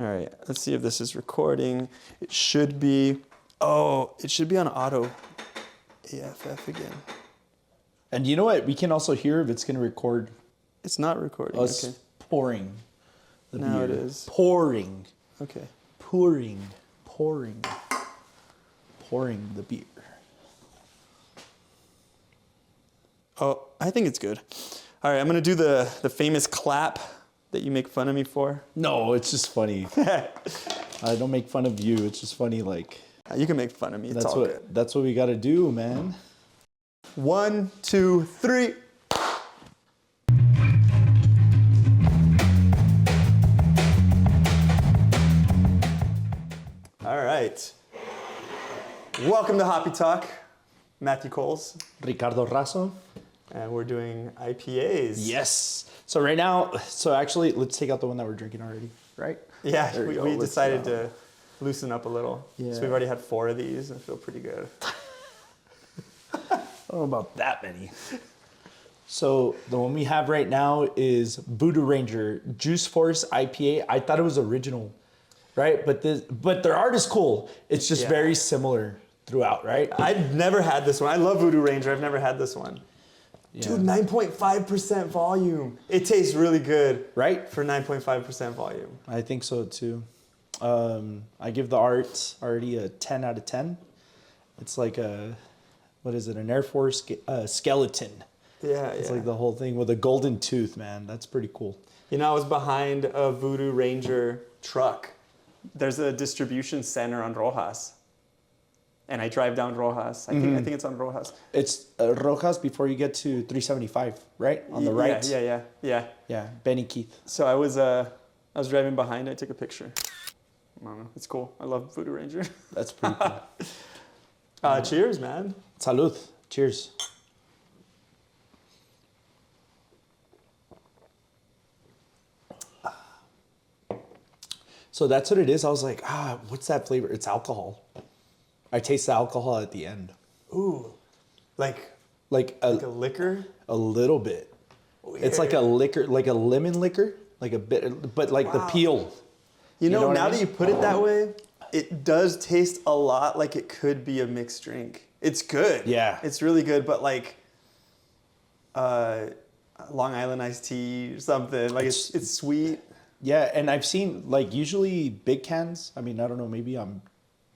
All right, let's see if this is recording. It should be. Oh, it should be on auto. AFF again. And you know what? We can also hear if it's going to record. It's not recording. Us okay. pouring the beer. Now it is. Pouring. Okay. Pouring the beer. Oh, I think it's good. All right, I'm going to do the famous clap that you make fun of me for. No, it's just funny. I don't make fun of you. It's just funny, like... You can make fun of me. It's all good. That's what we got to do, man. 1, 2, 3. All right. Welcome to Hoppy Talk. Matthew Coles. Ricardo Razo. And we're doing IPAs. Yes. So right now, actually, let's take out the one that we're drinking already, right? Yeah, we decided to loosen up a little. Yeah. So we've already had 4 of these and I feel pretty good. I don't know about that many. So the one we have right now is Voodoo Ranger Juice Force IPA. I thought it was original, right? But their art is cool. It's just very similar throughout, right? I've never had this one. I love Voodoo Ranger. I've never had this one. Yeah. Dude, 9.5% volume. It tastes really good. Right? For 9.5% volume. I think so too. I give the art already a 10 out of 10. It's like an Air Force skeleton. Yeah, It's like the whole thing with a golden tooth, man. That's pretty cool. You know, I was behind a Voodoo Ranger truck. There's a distribution center on Rojas. And I drive down Rojas. I think it's on Rojas. It's Rojas before you get to 375, right? On the right. Yeah. Benny Keith. So I was driving behind. I took a picture. I don't know. It's cool. I love Voodoo Ranger. That's pretty cool. Cheers, man. Salud. Cheers. So that's what it is. I was like, what's that flavor? It's alcohol. I taste the alcohol at the end. Ooh, like a liquor? A little bit. Weird. It's like a liquor, like a lemon liquor, like a bit, but like the peel. You know now that you put it that way, it does taste a lot like it could be a mixed drink. It's good. Yeah. It's really good, but like Long Island iced tea or something. Like it's sweet. Yeah, and I've seen like usually big cans. I mean, I don't know, maybe I'm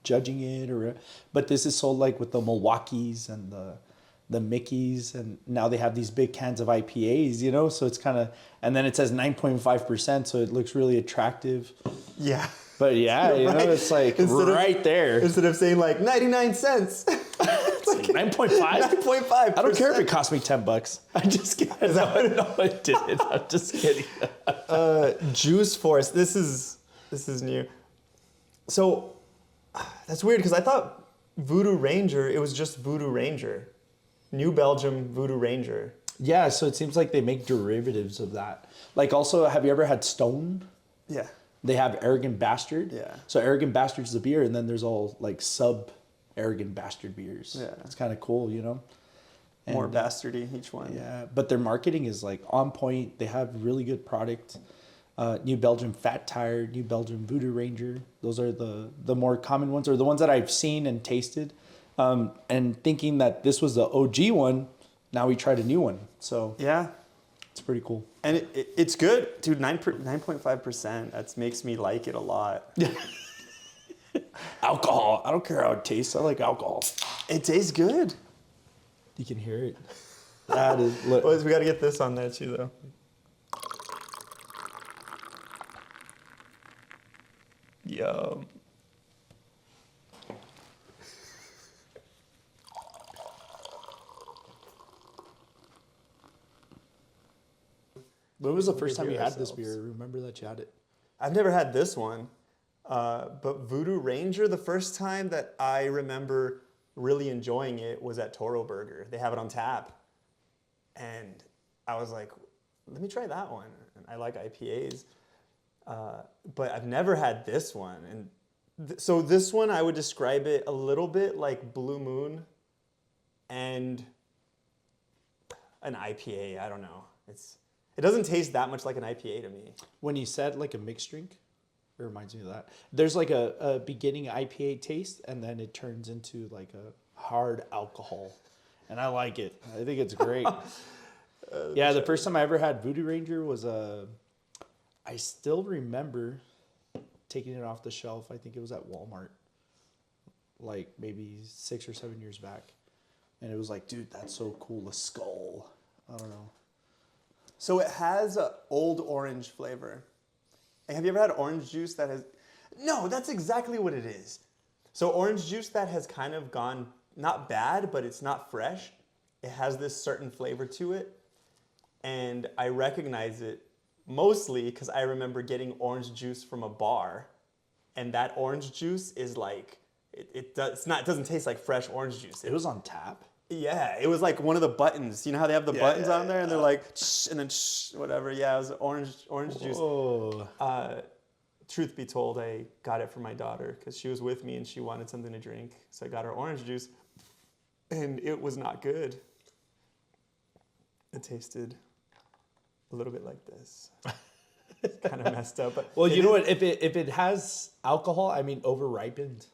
judging it but this is sold like with the Milwaukees and the Mickeys, and now they have these big cans of IPAs, you know, so it's kind of, and then it says 9.5%, so it looks really attractive. Yeah. But yeah, you know, it's like right there. Instead of saying like 99 cents. It's like 9.5? 9.5%. I don't care if it cost me $10. I'm just kidding. No, it didn't. I'm just kidding. Juice Force. This is new. So that's weird because I thought Voodoo Ranger, it was just Voodoo Ranger. New Belgium Voodoo Ranger. Yeah, so it seems like they make derivatives of that. Like also, have you ever had Stone? Yeah. They have Arrogant Bastard. Yeah. So Arrogant Bastard's the beer, and then there's all like Arrogant Bastard beers. Yeah. It's kind of cool, you know? More bastardy each one. Yeah, but their marketing is like on point. They have really good product. New Belgium Fat Tire, New Belgium Voodoo Ranger. Those are the more common ones, or the ones that I've seen and tasted. And thinking that this was the OG one, now we tried a new one. So yeah, it's pretty cool. And it's good, dude. 9.5%. That makes me like it a lot. Yeah. Alcohol. I don't care how it tastes. I like alcohol. It tastes good. You can hear it. That is. Look. Boys, we got to get this on there too, though. Yum. When was the first time you had this beer? Remember that you had it? I've never had this one, but Voodoo Ranger, the first time that I remember really enjoying it was at Toro Burger. They have it on tap. And I was like, let me try that one. And I like IPAs. But I've never had this one. And so this one, I would describe it a little bit like Blue Moon and an IPA. I don't know. It doesn't taste that much like an IPA to me. When you said like a mixed drink? It reminds me of that. There's like a beginning IPA taste, and then it turns into like a hard alcohol, and I like it. I think it's great. Yeah, the first time I ever had Voodoo Ranger was I still remember taking it off the shelf. I think it was at Walmart, like maybe 6 or 7 years back, and it was like, dude, that's so cool. The skull. I don't know. So it has a old orange flavor. Have you ever had orange juice that has... No, that's exactly what it is. So orange juice that has kind of gone, not bad, but it's not fresh. It has this certain flavor to it. And I recognize it mostly because I remember getting orange juice from a bar. And that orange juice is like, it doesn't taste like fresh orange juice. It was on tap. Yeah, it was like one of the buttons. You know how they have the buttons on there, and they're like, shh, and then shh, whatever. Yeah, it was orange juice. Oh. Truth be told, I got it for my daughter because she was with me and she wanted something to drink. So I got her orange juice, and it was not good. It tasted a little bit like this. It's kind of messed up. But well, you know what? If it has alcohol, I mean, over ripened,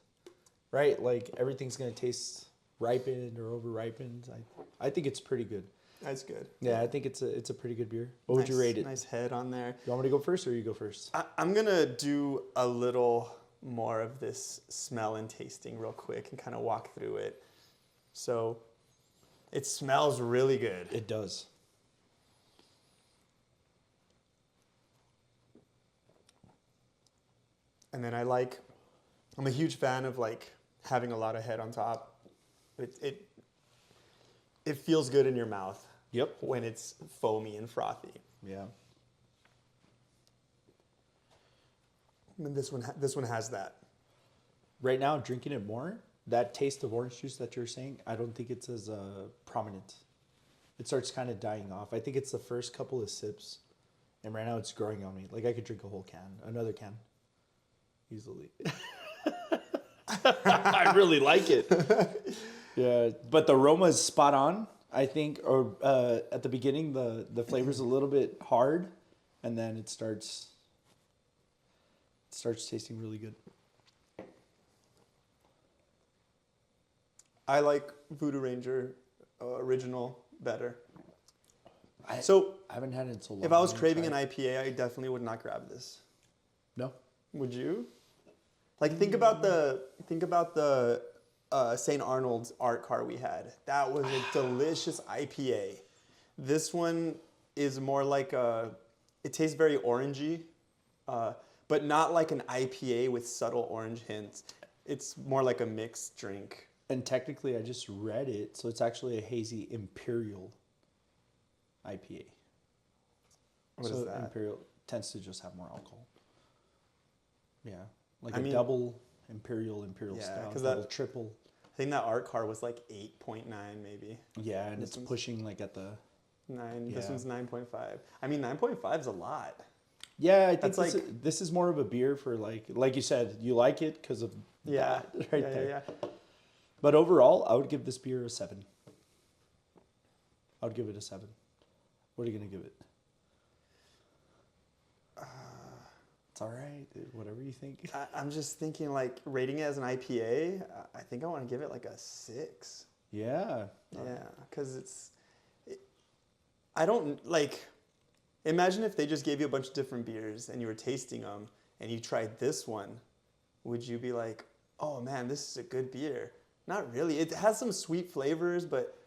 right? Like everything's gonna taste ripened or over ripened. I think it's pretty good. That's good. Yeah, I think it's a pretty good beer. What would you rate it? Nice head on there. You want me to go first or you go first? I'm gonna do a little more of this smell and tasting real quick and kind of walk through it. So it smells really good. It does. And then I'm a huge fan of like having a lot of head on top. It feels good in your mouth. Yep. When it's foamy and frothy. Yeah. And this one has that. Right now, drinking it more, that taste of orange juice that you're saying, I don't think it's as prominent. It starts kind of dying off. I think it's the first couple of sips, and right now it's growing on me. Like I could drink a whole can, another can, easily. I really like it. Yeah, but the aroma is spot on. I think, or at the beginning, the flavor's a little bit hard, and then it starts tasting really good. I like Voodoo Ranger original better. I haven't had it in so long. If I was craving an IPA, I definitely would not grab this. No. Would you? Like think about the St. Arnold's art car we had. That was a delicious IPA. This one is more like it tastes very orangey, but not like an IPA with subtle orange hints. It's more like a mixed drink. And technically, I just read it, so it's actually a hazy imperial IPA. What is that? Imperial tends to just have more alcohol. Yeah, like I mean, double imperial yeah, style, 'cause double triple. I think that art car was like 8.9 maybe. Yeah, and it's pushing like at the 9. Yeah. This one's 9.5. I mean, 9.5 is a lot. Yeah, I think That's this is more of a beer for like you said, you like it because of Yeah, that right there. Yeah. But overall, I would give this beer a 7. I would give it a 7. What are you gonna give it? It's all right, dude. Whatever you think. I'm just thinking like rating it as an IPA. I think I want to give it like a 6. Yeah. Yeah, because I don't like. Imagine if they just gave you a bunch of different beers and you were tasting them and you tried this one. Would you be like, oh man, this is a good beer? Not really. It has some sweet flavors, but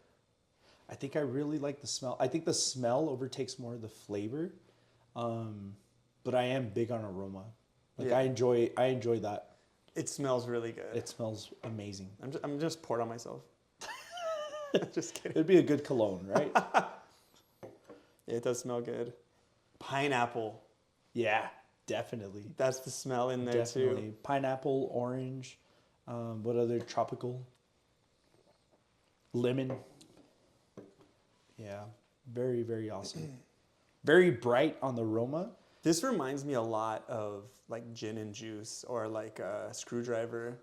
I think I really like the smell. I think the smell overtakes more of the flavor. But I am big on aroma. Like Yeah. I enjoy that. it smells really good. It smells amazing. I'm just poured on myself. Just kidding. It'd be a good cologne, right? Yeah, it does smell good. Pineapple. Yeah, definitely. That's the smell in there Definitely. too. Pineapple, orange, what other tropical? Lemon. Yeah, very, very awesome. Very bright on the aroma. This reminds me a lot of like gin and juice or like a screwdriver.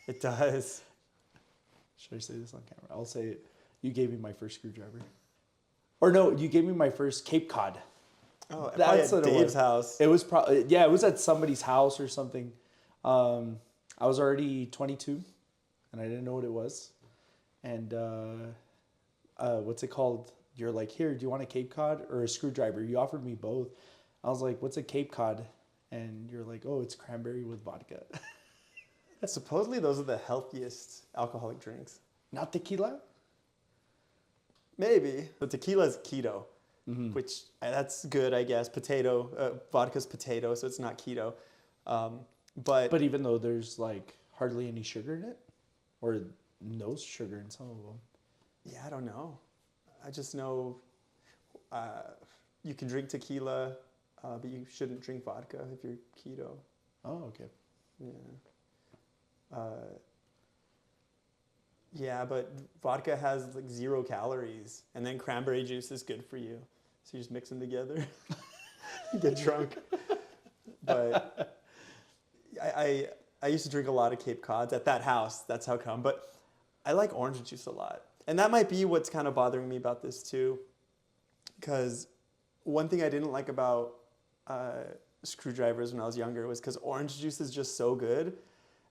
It does. Should I say this on camera? I'll say it. You gave me my first screwdriver. Or no, you gave me my first Cape Cod. Oh, probably That's at what it Dave's was. house. It was probably, yeah, it was at somebody's house or something. I was already 22 and I didn't know what it was. And what's it called? You're like, here, do you want a Cape Cod or a screwdriver? You offered me both. I was like, what's a Cape Cod? And you're like, oh, it's cranberry with vodka. Supposedly those are the healthiest alcoholic drinks. Not tequila? Maybe. But tequila's keto, which that's good, I guess. Vodka's potato, so it's not keto. But even though there's like hardly any sugar in it, or no sugar in some of them. Yeah, I don't know. I just know you can drink tequila, but you shouldn't drink vodka if you're keto. Oh, okay. Yeah. Yeah, but vodka has like 0 calories, and then cranberry juice is good for you. So you just mix them together, you get drunk. But I used to drink a lot of Cape Cods at that house. That's how come. But I like orange juice a lot. And that might be what's kind of bothering me about this too. Because one thing I didn't like about screwdrivers when I was younger was because orange juice is just so good.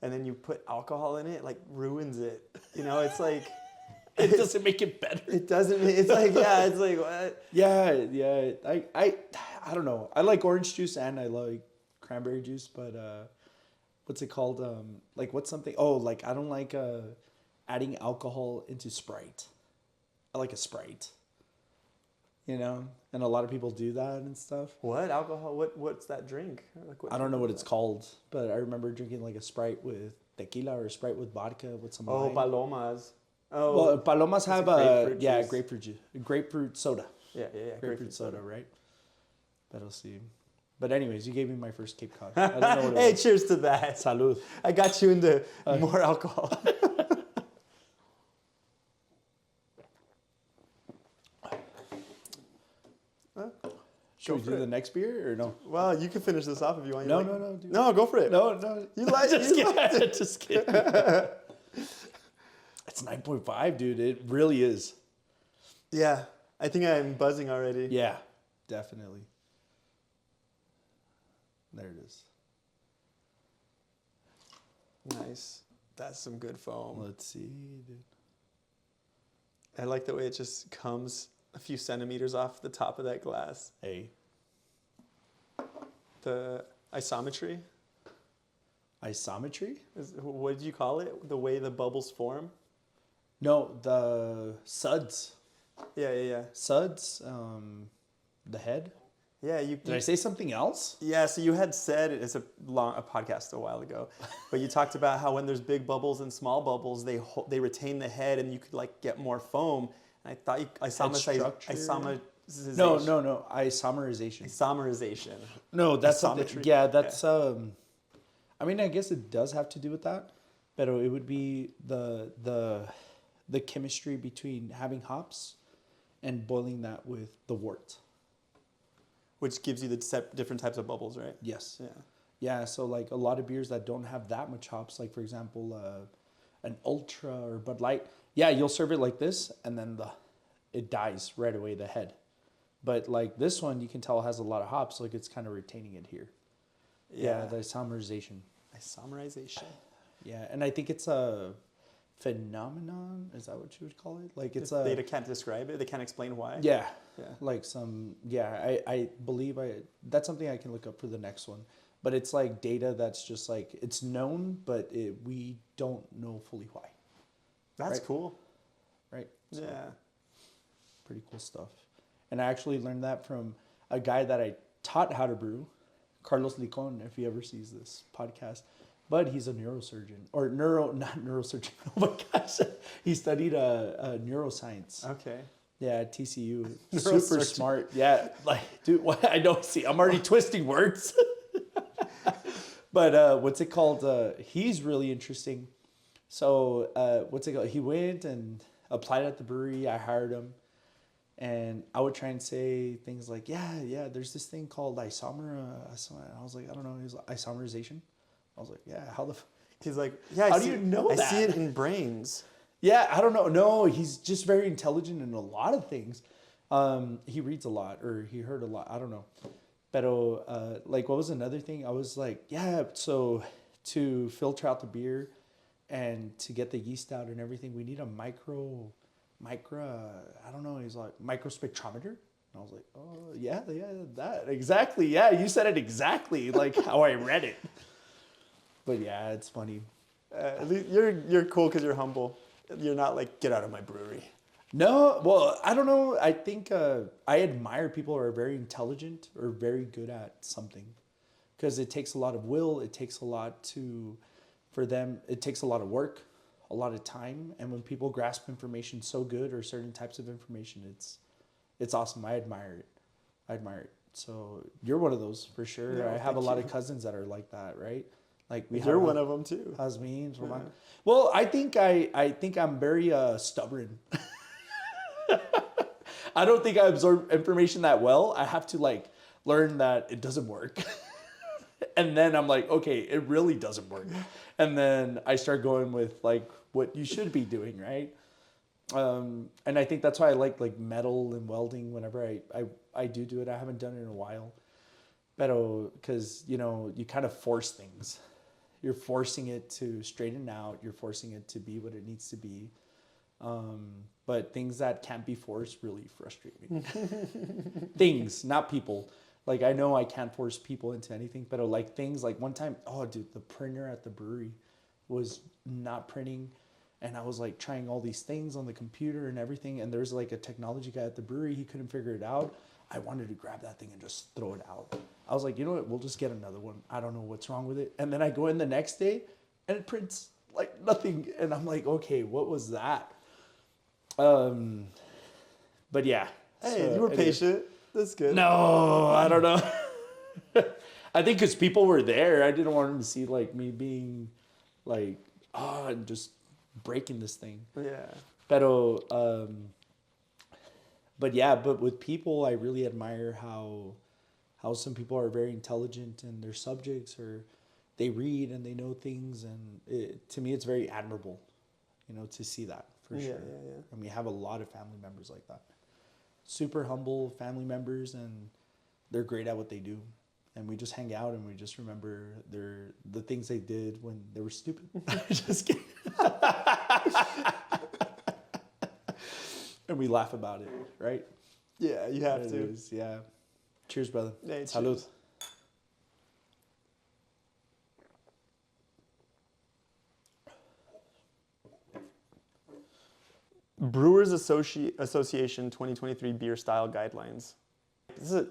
And then you put alcohol in it, like ruins it. You know, it's like... It doesn't make it better. It doesn't, it's like, yeah, it's like, what? Yeah. I don't know. I like orange juice and I like cranberry juice, but what's it called? Like what's something? Oh, like I don't like adding alcohol into Sprite. I like a Sprite. You know, and a lot of people do that and stuff. What alcohol? What's that drink? Like, I don't know what it's called, but I remember drinking like a Sprite with tequila or a Sprite with vodka with some lime. Palomas. Oh, Well, Palomas have grapefruit juice. grapefruit soda. Yeah. Grapefruit soda, right? But I'll see. But anyways, you gave me my first Cape Cod. I don't know what it Hey, was. cheers to that. Salud. I got you into more alcohol. Should we do the next beer or no? Well, you can finish this off if you want. No. No, go for it. No. You like it. Just kidding. It's 9.5, dude. It really is. Yeah, I think I'm buzzing already. Yeah, definitely. There it is. Nice. That's some good foam. Let's see, dude. I like the way it just comes a few centimeters off the top of that glass. Hey. The isometry. Isometry? What did you call it? The way the bubbles form? No, the suds. Yeah. Suds, the head. Yeah, Did I say something else? Yeah, so you had said, it's a podcast a while ago, but you talked about how when there's big bubbles and small bubbles, they retain the head and you could like get more foam. And I thought isomerization. No, isomerization. Isomerization. No, that's something. Isometry. Yeah, that's I mean, I guess it does have to do with that, but it would be the chemistry between having hops and boiling that with the wort. Which gives you the different types of bubbles, right? Yes. Yeah. Yeah, so like a lot of beers that don't have that much hops, like for example, an Ultra or Bud Light, yeah, you'll serve it like this and then it dies right away, the head. But like this one, you can tell has a lot of hops, like it's kind of retaining it here. Yeah, the isomerization. Isomerization. Yeah, and I think it's a phenomenon. Is that what you would call it? Like it's They can't describe it. They can't explain why. Yeah. Yeah. Like I believe that's something I can look up for the next one. But it's like data that's just like, it's known, but we don't know fully why. That's right? cool. Right? So, Yeah. pretty cool stuff. And I actually learned that from a guy that I taught how to brew, Carlos Licon, if he ever sees this podcast. But he's a neurosurgeon, or not neurosurgeon. Oh my gosh. He studied neuroscience. Okay. Yeah, at TCU. Super Neurosurgeon. smart. Yeah, like, dude, I don't see. I'm already twisting words. But what's it called? He's really interesting. So what's it called? He went and applied at the brewery. I hired him. And I would try and say things like, yeah, there's this thing called isomer. I was like, I don't know. He's like, isomerization. I was like, yeah, how the... He's like, yeah, How do you know I that? see it in brains. Yeah, I don't know. No, he's just very intelligent in a lot of things. He reads a lot, or he heard a lot. I don't know. Pero, like, what was another thing? I was like, yeah, so to filter out the beer and to get the yeast out and everything, we need a I don't know. He's like, microspectrometer. And I was like, oh, yeah, that. Exactly. Yeah, you said it exactly like how I read it. But yeah, it's funny. At least you're cool because you're humble. You're not like, get out of my brewery. No, well, I don't know. I think I admire people who are very intelligent or very good at something, because it takes a lot of will. It takes a lot for them. It takes a lot of work, a lot of time. And when people grasp information so good, or certain types of information, it's awesome. I admire it. So you're one of those for sure. Yeah, I have a lot of cousins that are like that, right? Like You're one of them too. Hasmin, Roman. Well, I think I'm very stubborn. I don't think I absorb information that well. I have to like learn that it doesn't work. And then I'm like, okay, it really doesn't work. And then I start going with like what you should be doing, right? And I think that's why I like metal and welding whenever I do it. I haven't done it in a while. Because, you kind of force things. You're forcing it to straighten out. You're forcing it to be what it needs to be. But things that can't be forced really frustrate me. Things, not people. Like, I know I can't force people into anything, but like things like one time, oh dude, the printer at the brewery was not printing. And I was like trying all these things on the computer and everything. And there's like a technology guy at the brewery. He couldn't figure it out. I wanted to grab that thing and just throw it out. I was like, you know what? We'll just get another one. I don't know what's wrong with it. And then I go in the next day and it prints like nothing. And I'm like, okay, what was that? But yeah. Hey, so, you were patient. That's good. No, I don't know. I think because people were there, I didn't want them to see like me being like, and just breaking this thing. Yeah. But with people, I really admire how some people are very intelligent in their subjects, or they read and they know things, and to me, it's very admirable, to see that for sure. Yeah. And we have a lot of family members like that, super humble family members, and they're great at what they do. And we just hang out and we just remember the things they did when they were stupid. Just kidding. And we laugh about it, right? Yeah, you have to. Is, yeah. Cheers, brother. Hey, Salud. cheers. Brewers Association 2023 Beer Style Guidelines. This is an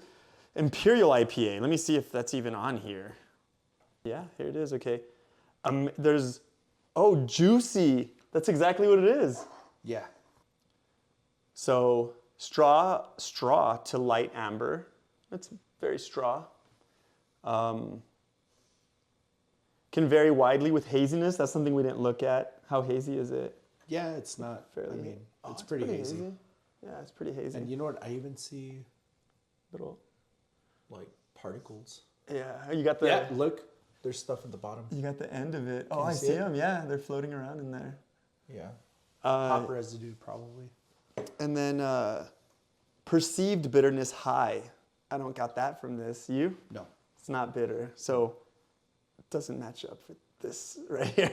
Imperial IPA. Let me see if that's even on here. Yeah, here it is. Okay. There's, juicy. That's exactly what it is. Yeah. So straw to light amber. That's very straw. Can vary widely with haziness. That's something we didn't look at. How hazy is it? Yeah, it's not fairly. It's pretty hazy. Yeah, it's pretty hazy. And you know what? I even see little like particles. Yeah, you got the. Yeah, look. There's stuff at the bottom. You got the end of it. Can I see see it? them. Yeah, they're floating around in there. Yeah. Hop residue, probably. And then perceived bitterness high. I don't got that from this. You? No. It's not bitter. So it doesn't match up with this right here.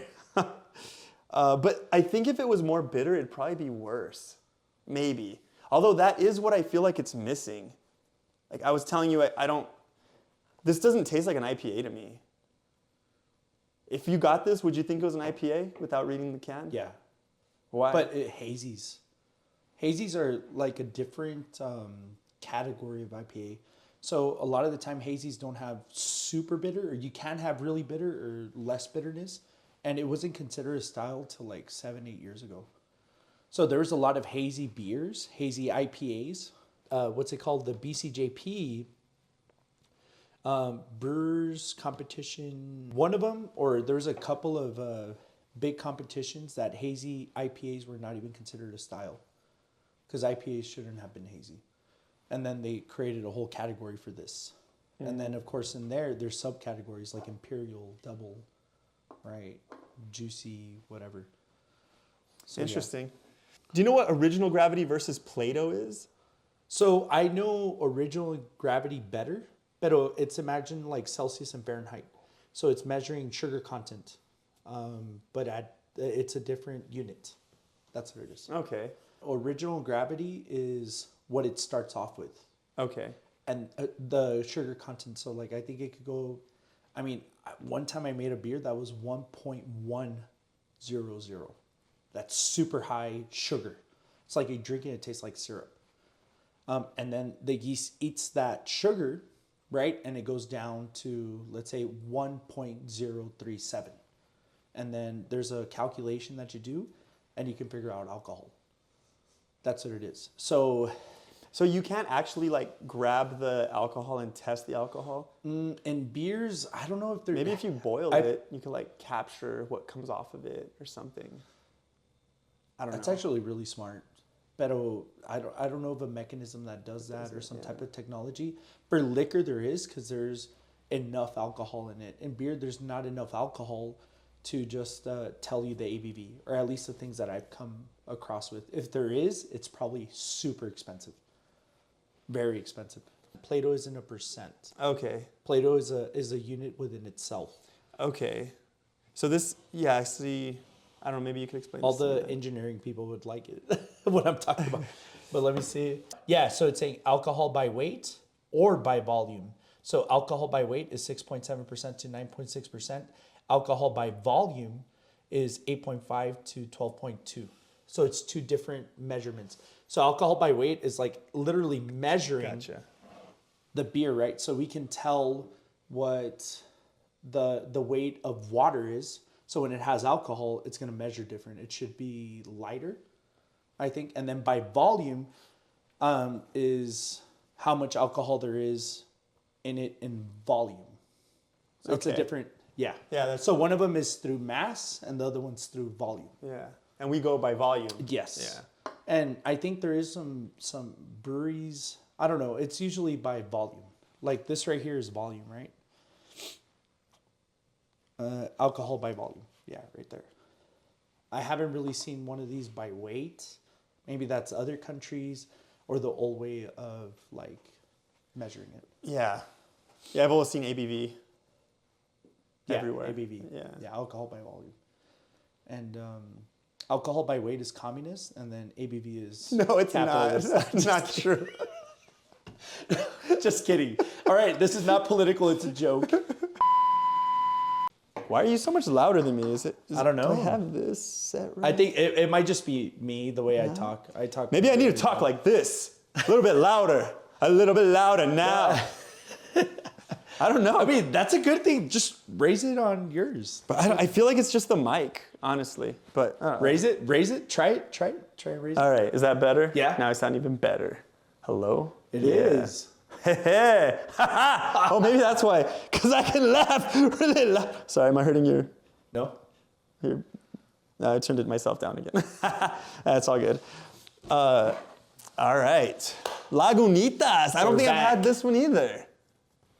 But I think if it was more bitter, it'd probably be worse. Maybe. Although that is what I feel like it's missing. Like I was telling you, this doesn't taste like an IPA to me. If you got this, would you think it was an IPA without reading the can? Yeah. Why? But hazies. Hazies are like a different category of IPA. So a lot of the time hazies don't have super bitter, or you can have really bitter or less bitterness. And it wasn't considered a style till like 7-8 years ago. So there was a lot of hazy beers, hazy IPAs. What's it called? The BCJP Brewers competition. One of them, or there's a couple of big competitions that hazy IPAs were not even considered a style, because IPAs shouldn't have been hazy. And then they created a whole category for this. Mm-hmm. And then of course in there's subcategories like Imperial, Double, right? Juicy, whatever. So, interesting. Yeah. Do you know what original gravity versus Plato is? So I know original gravity better, but it's imagine like Celsius and Fahrenheit. So it's measuring sugar content, but it's a different unit. That's what it is. Okay. Original gravity is what it starts off with. Okay. And the sugar content. So like I think it could go, I mean, one time I made a beer that was 1.100. That's super high sugar. It's like you're drinking, it tastes like syrup. And then the yeast eats that sugar, right? And it goes down to, let's say, 1.037. And then there's a calculation that you do, and you can figure out alcohol. That's what it is. So you can't actually like grab the alcohol and test the alcohol? In beers, I don't know if they're... Maybe if you boil it, you can like capture what comes off of it or something. I don't know. That's actually really smart. But I don't know of a mechanism that does that or some type of technology. For liquor, there is, because there's enough alcohol in it. In beer, there's not enough alcohol to just tell you the ABV, or at least the things that I've come across with. If there is, it's probably super expensive. Very expensive. Plato isn't a percent. Okay. Plato is a unit within itself. Okay. So this, yeah, I see. I don't know, maybe you could explain All this to the me. engineering people would like it, what I'm talking about. But let me see. Yeah, so it's saying alcohol by weight or by volume. So alcohol by weight is 6.7% to 9.6%. Alcohol by volume is 8.5 to 12.2. So it's two different measurements. So alcohol by weight is like literally measuring the beer, right? So we can tell what the weight of water is. So when it has alcohol, it's going to measure different. It should be lighter, I think. And then by volume is how much alcohol there is in it in volume. So it's a different, yeah. Yeah. So one of them is through mass and the other one's through volume. Yeah. And we go by volume. Yes. Yeah. And I think there is some breweries, I don't know, it's usually by volume. Like this right here is volume, right? Alcohol by volume. Yeah, right there. I haven't really seen one of these by weight. Maybe that's other countries or the old way of like measuring it. Yeah. Yeah, I've always seen ABV everywhere. ABV. Yeah. Yeah, alcohol by volume. And alcohol by weight is communist, and then ABV is No, it's capitalist. not. It's not true. Just kidding. All right, this is not political. It's a joke. Why are you so much louder than me? I don't know. Do I have this set right? I think it might just be me, the way I talk. Maybe I need to talk like this. A little bit louder. A little bit louder now. I don't know. I mean, that's a good thing. Just raise it on yours. But I feel like it's just the mic, honestly. But Raise it. Try and raise it. All right, is that better? Yeah. Now I sound even better. Hello? It is. Hey, oh, maybe that's why. Because I can laugh really loud. Sorry, am I hurting your... No? No, I turned it myself down again. That's all good. All right. Lagunitas. I don't think I've had this one either.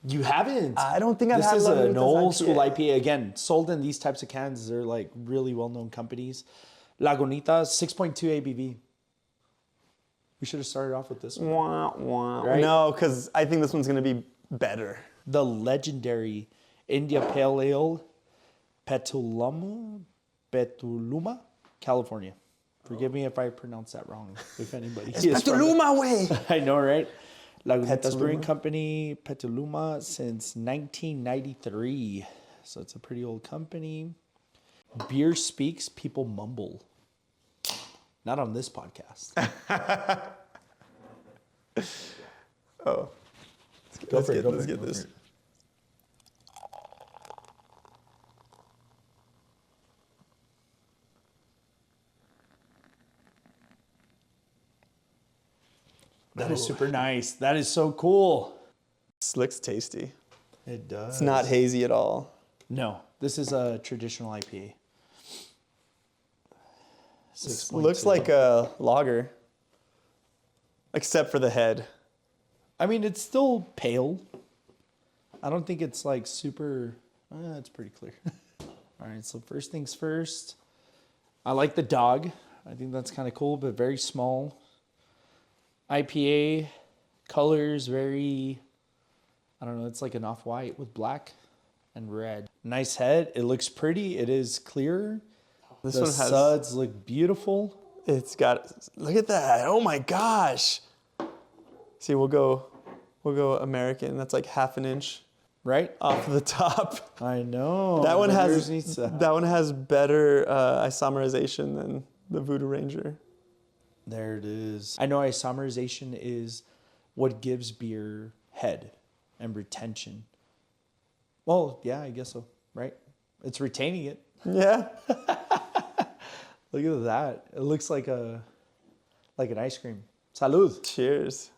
You haven't? I don't think I've had This is Lagunitas an old school IPA. IPA. Again, sold in these types of cans. They're like really well-known companies. Lagunitas, 6.2 ABV. We should have started off with this one. Wah, wah. Right? No, because I think this one's going to be better. The legendary India Pale Ale, Petaluma, California. Forgive me if I pronounce that wrong, if anybody is from Petaluma way. I know, right? Lagunitas Petaluma. Brewing Company, Petaluma, since 1993. So it's a pretty old company. Beer speaks, people mumble. Not on this podcast. Oh. Let's get this. That is super nice. That is so cool. This looks tasty. It does. It's not hazy at all. No, this is a traditional IPA. This looks like a lager, except for the head. I mean, it's still pale. I don't think it's like super, it's pretty clear. All right, so first things first. I like the dog. I think that's kind of cool, but very small. IPA, Colors very, I don't know, it's like an off-white with black and red. Nice head. It looks pretty. It is clear. This The one has, suds look beautiful. it's got, look at that. Oh my gosh. See, we'll go American. That's like half an inch Right? off the top. I know. That one But has, yours needs to- that one has better isomerization than the Voodoo Ranger. There it is. I know isomerization is what gives beer head and retention. Well, yeah, I guess so, right? It's retaining it. Yeah. Look at that. It looks like an ice cream. Salud. Cheers.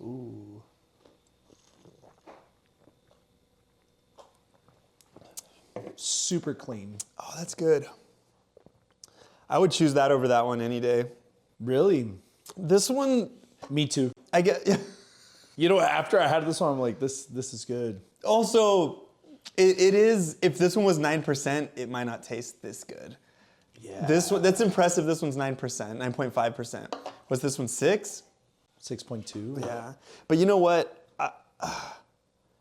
Ooh. Super clean. Oh, that's good. I would choose that over that one any day. Really? This one, Me too. I get. You know, after I had this one, I'm like, this is good. Also, it is. If this one was 9%, it might not taste this good. Yeah. This one, that's impressive. This one's 9%, 9.5%. Was this one 6? 6.2. Yeah. But you know what?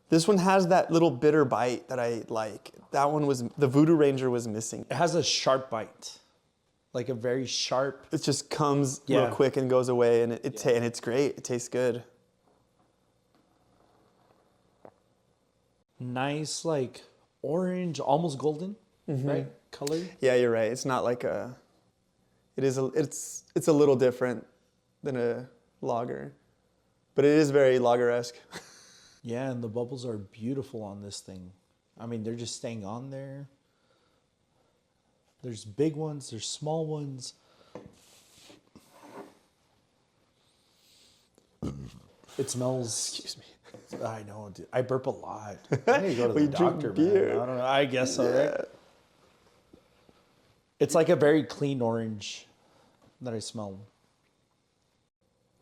This one has that little bitter bite that I like. That one was, the Voodoo Ranger was missing. It has a sharp bite. Like a very sharp. It just comes Yeah. real quick and goes away, and and it's great. It tastes good. Nice, like orange, almost golden, right? Color. Yeah, you're right. It's not like a. It's a little different than a lager, but it is very lager-esque. Yeah, and the bubbles are beautiful on this thing. I mean, they're just staying on there. There's big ones, there's small ones. It smells. Excuse me. I know, dude. I burp a lot. I need to go to We the drink doctor, beer. man. I don't know. I guess so, right? It's like a very clean orange that I smell.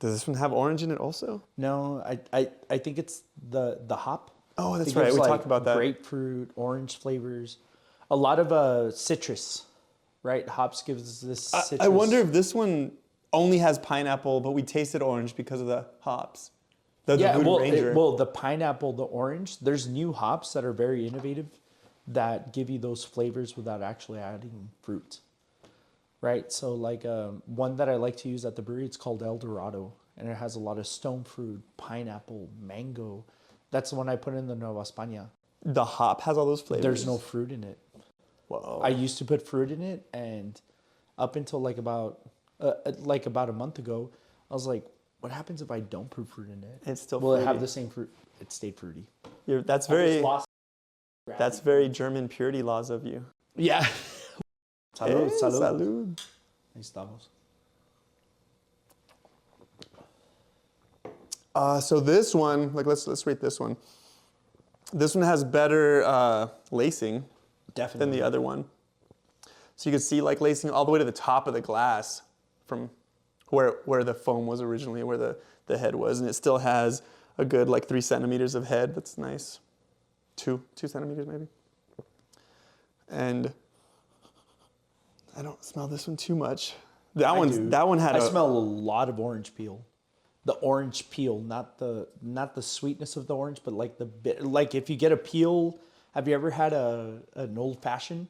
Does this one have orange in it also? No, I think it's the hop. Oh, that's It right. gives, We like, talked about that. Grapefruit, orange flavors, a lot of citrus, right? Hops gives this citrus. I wonder if this one only has pineapple, but we tasted orange because of the hops. The Voodoo Ranger. the pineapple, the orange. There's new hops that are very innovative that give you those flavors without actually adding fruit, right? So like one that I like to use at the brewery, it's called El Dorado, and it has a lot of stone fruit, pineapple, mango. That's the one I put in the Nueva España. The hop has all those flavors. There's no fruit in it. Whoa. I used to put fruit in it, and up until like about a month ago, I was like, what happens if I don't put fruit in it? It's still Will it have fruity. the same fruit? It stayed fruity. That's very German purity laws of you. Yeah. Salud, Hey, salud. salud. Ahí estamos. So this one, like let's rate this one. This one has better lacing Definitely. than the other one. So you can see like lacing all the way to the top of the glass from where the foam was originally, where the head was, and it still has a good like 3 centimeters of head. That's nice. 2 centimeters maybe. And I don't smell this one too much. That one had I smell a lot of orange peel. The orange peel, not the sweetness of the orange, but like the bit. Like if you get a peel, have you ever had an old fashioned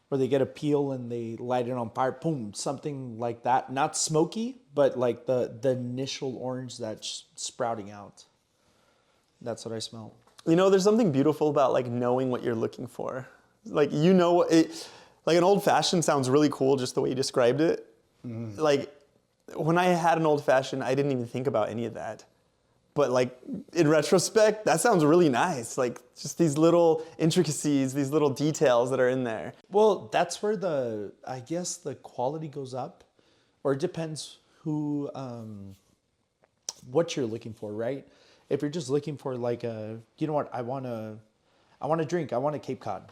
where they get a peel and they light it on fire? Boom, something like that. Not smoky, but like the initial orange that's sprouting out. That's what I smell. You know, there's something beautiful about like knowing what you're looking for. Like like an old fashioned sounds really cool just the way you described it. Mm. Like when I had an old fashioned, I didn't even think about any of that. But like in retrospect, that sounds really nice. Like just these little intricacies, these little details that are in there. Well, that's where I guess the quality goes up, or it depends what you're looking for, right? If you're just looking for like you know what, I want a drink, I want a Cape Cod.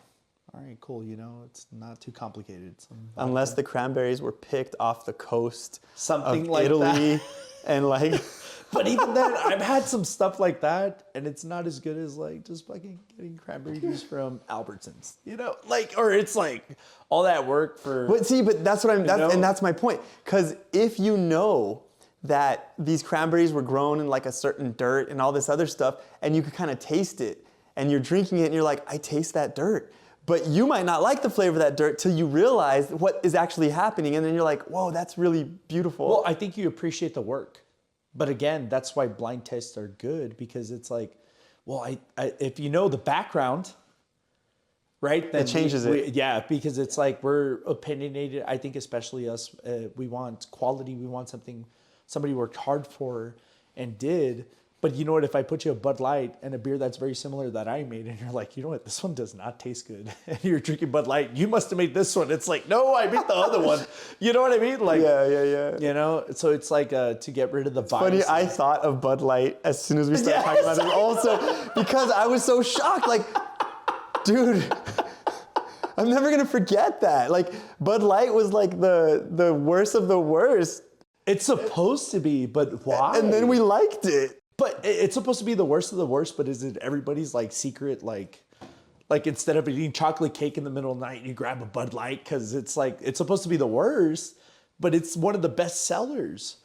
All right, cool. You know, it's not too complicated. Unless the cranberries were picked off the coast Something of like Italy that. and like. But even then, I've had some stuff like that, and it's not as good as like just fucking getting cranberry juice from Albertsons, you know, like, or it's like all that work for. But see, but that's what and that's my point. Because if you know that these cranberries were grown in like a certain dirt and all this other stuff, and you could kind of taste it, and you're drinking it and you're like, I taste that dirt. But you might not like the flavor of that dirt till you realize what is actually happening, and then you're like, whoa, that's really beautiful. Well, I think you appreciate the work. But again, that's why blind tests are good, because it's like, well, I if you know the background, right? Then it changes it. Yeah, because it's like we're opinionated. I think especially us, we want quality. We want something somebody worked hard for and did. But you know what? If I put you a Bud Light and a beer that's very similar that I made, and you're like, you know what? This one does not taste good. And you're drinking Bud Light. You must have made this one. It's like, no, I made the other one. You know what I mean? Like, yeah. You know, so it's like to get rid of the bias. Funny, I thought of Bud Light as soon as we started talking about it. Also, because I was so shocked. Like, dude, I'm never gonna forget that. Like, Bud Light was like the worst of the worst. It's supposed to be, but why? And then we liked it. But it's supposed to be the worst of the worst, but is it everybody's like secret, like instead of eating chocolate cake in the middle of the night, you grab a Bud Light because it's like, it's supposed to be the worst, but it's one of the best sellers.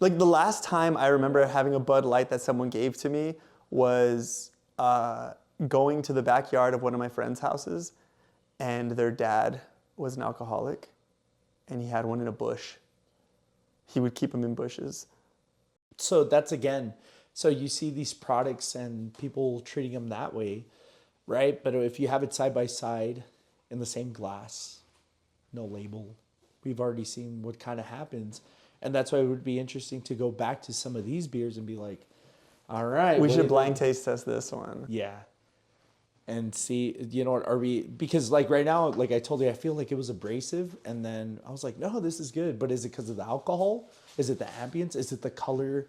Like the last time I remember having a Bud Light that someone gave to me was going to the backyard of one of my friends' houses, and their dad was an alcoholic, and he had one in a bush. He would keep them in bushes. So that's again, so you see these products and people treating them that way, right? But if you have it side by side in the same glass, no label, we've already seen what kind of happens. And that's why it would be interesting to go back to some of these beers and be like, all right. We should blind taste test this one. Yeah. And see, you know what, are we, because like right now, like I told you, I feel like it was abrasive. And then I was like, no, this is good. But is it because of the alcohol? Is it the ambience? Is it the color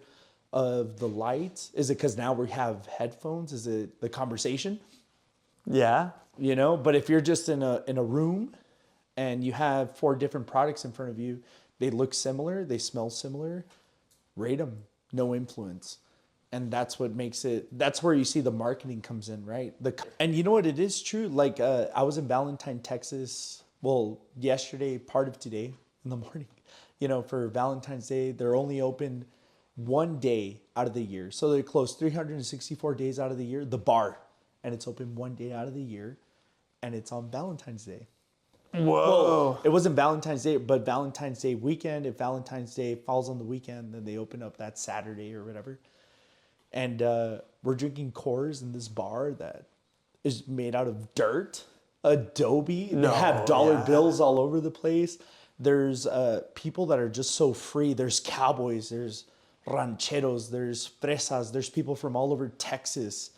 of the light? Is it because now we have headphones? Is it the conversation? Yeah. You know, but if you're just in a room and you have 4 different products in front of you, they look similar, they smell similar, rate them, no influence. And that's what makes it, that's where you see the marketing comes in, right? And you know what, it is true. Like I was in Valentine, Texas, well, yesterday, part of today in the morning, you know, for Valentine's Day. They're only open one day out of the year. So they're closed 364 days out of the year, the bar. And it's open one day out of the year. And it's on Valentine's Day. Whoa. Well, it wasn't Valentine's Day, but Valentine's Day weekend. If Valentine's Day falls on the weekend, then they open up that Saturday or whatever. And we're drinking Coors in this bar that is made out of dirt, adobe. They have dollar bills all over the place. There's people that are just so free. There's cowboys, there's rancheros, there's fresas, there's people from all over Texas.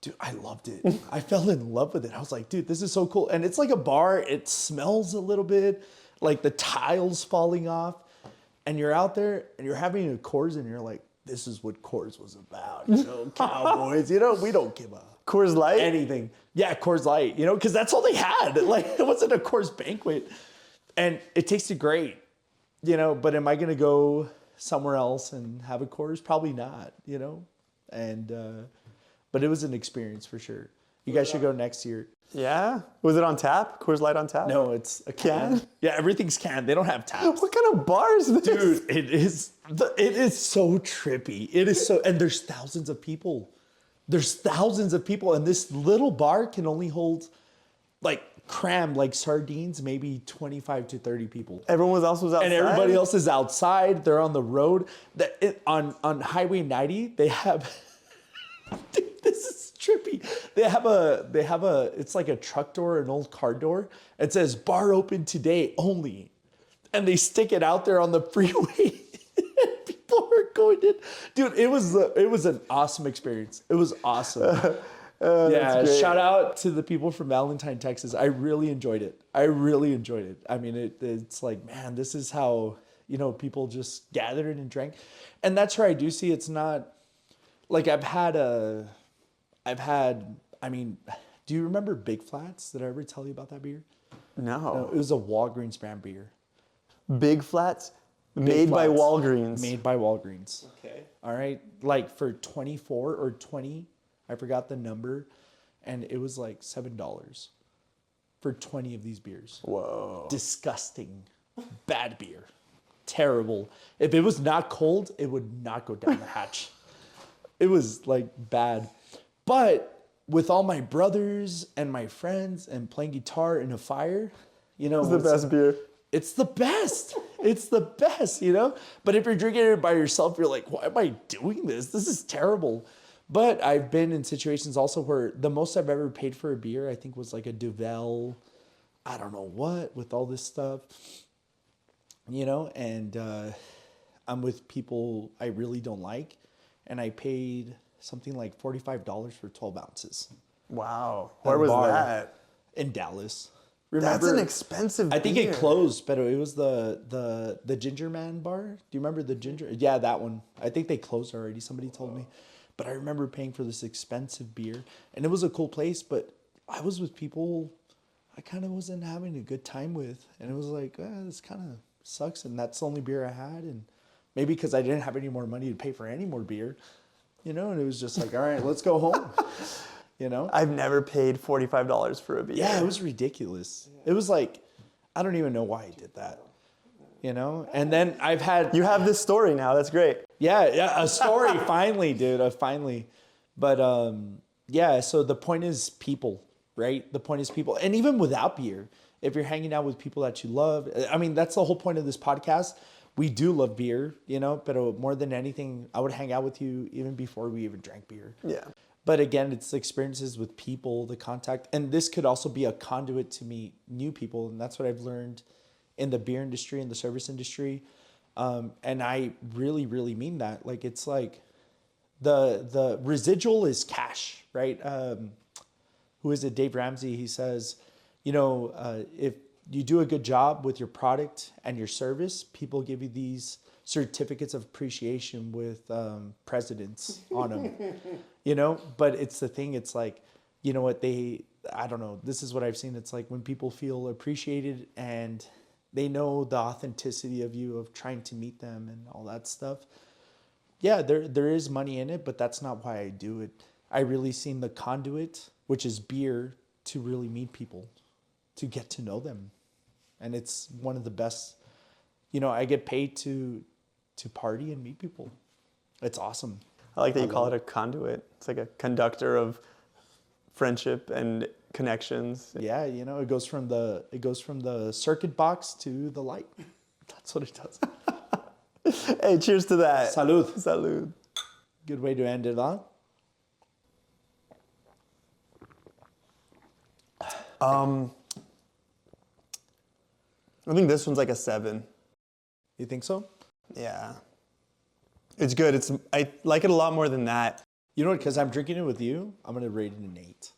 Dude, I loved it. I fell in love with it. I was like, dude, this is so cool. And it's like a bar. It smells a little bit like the tiles falling off. And you're out there and you're having a Coors and you're like, this is what Coors was about. You know, cowboys, you know, we don't give a Coors Light? anything. Yeah, Coors Light, you know, because that's all they had. Like, it wasn't a Coors banquet. And it tasted great, you know, but am I going to go somewhere else and have a Coors? Probably not, you know. And, but it was an experience for sure. You guys should go next year. Yeah? Was it on tap? Coors Light on tap? No, it's a can. Yeah, everything's canned. They don't have taps. What kind of bar is this? Dude, it is so trippy. It is so, and there's thousands of people. There's thousands of people, and this little bar can only hold, like, crammed like sardines, maybe 25 to 30 people. Everyone else was outside? And everybody else is outside. They're on the road. On Highway 90, they have... Dude, this is trippy. They have a, it's like a truck door, an old car door. It says bar open today only. And they stick it out there on the freeway. People are going in. Dude, it was an awesome experience. It was awesome. Yeah, shout out to the people from Valentine, Texas. I really enjoyed it. I mean, it's like, man, this is how, you know, people just gathered and drank. And that's where I do see it's not, like I mean, do you remember Big Flats? Did I ever tell you about that beer? No. It was a Walgreens brand beer. Big Flats? Made by Walgreens. Made by Walgreens. Okay. All right. Like for 24 or 20, I forgot the number. And it was like $7 for 20 of these beers. Whoa. Disgusting. Bad beer. terrible. If it was not cold, it would not go down the hatch. It was like bad. But with all my brothers and my friends and playing guitar in a fire, you know, It's the best beer. it's the best. It's the best, you know? But if you're drinking it by yourself, you're like, why am I doing this? This is terrible. But I've been in situations also where the most I've ever paid for a beer, I think, was like a Duvel, I don't know what, with all this stuff, you know? And I'm with people I really don't like. And I paid something like $45 for 12 ounces. Wow. At Where a was bar that? In Dallas. That's Remember, an expensive beer. I think it closed, but it was the Ginger Man bar. Do you remember the Ginger? Yeah, that one. I think they closed already. Somebody told me. But I remember paying for this expensive beer. And it was a cool place, but I was with people I kind of wasn't having a good time with. And it was like, this kind of sucks. And that's the only beer I had. And maybe because I didn't have any more money to pay for any more beer, you know, and it was just like, all right, let's go home. You know? I've never paid $45 for a beer. Yeah, it was ridiculous. It was like, I don't even know why I did that. You know? And then I've had... You have this story now. That's great. Yeah, a story. Finally, dude. Finally. But, yeah, so the point is people, right? The point is people. And even without beer, if you're hanging out with people that you love, I mean, that's the whole point of this podcast. We do love beer, you know, but more than anything, I would hang out with you even before we even drank beer. Yeah. But again, it's the experiences with people, the contact. And this could also be a conduit to meet new people. And that's what I've learned in the beer industry and the service industry. And I really, really mean that. Like, it's like the residual is cash, right? Who is it? Dave Ramsey. He says, you know, if you do a good job with your product and your service, people give you these certificates of appreciation with presidents on them, you know? But it's the thing, it's like, you know what, I don't know, this is what I've seen. It's like when people feel appreciated and they know the authenticity of you, of trying to meet them and all that stuff. Yeah, there is money in it, but that's not why I do it. I really seen the conduit, which is beer, to really meet people, to get to know them. And it's one of the best, you know, I get paid to party and meet people. It's awesome. I like that you call it a conduit. It's like a conductor of friendship and connections. Yeah, you know, it goes from the circuit box to the light. That's what it does. Hey, cheers to that. Salud. Salud. Good way to end it on. I think this one's like a 7. You think so? Yeah. It's good. I like it a lot more than that. You know what? Because I'm drinking it with you, I'm going to rate it an 8.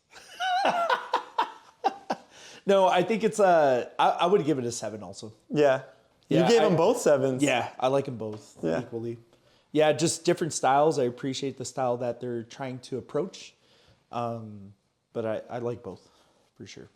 No, I think it's I would give it a 7 also. Yeah. Yeah, You gave them both 7s. Yeah, I like them both equally. Yeah, just different styles. I appreciate the style that they're trying to approach. But I like both for sure.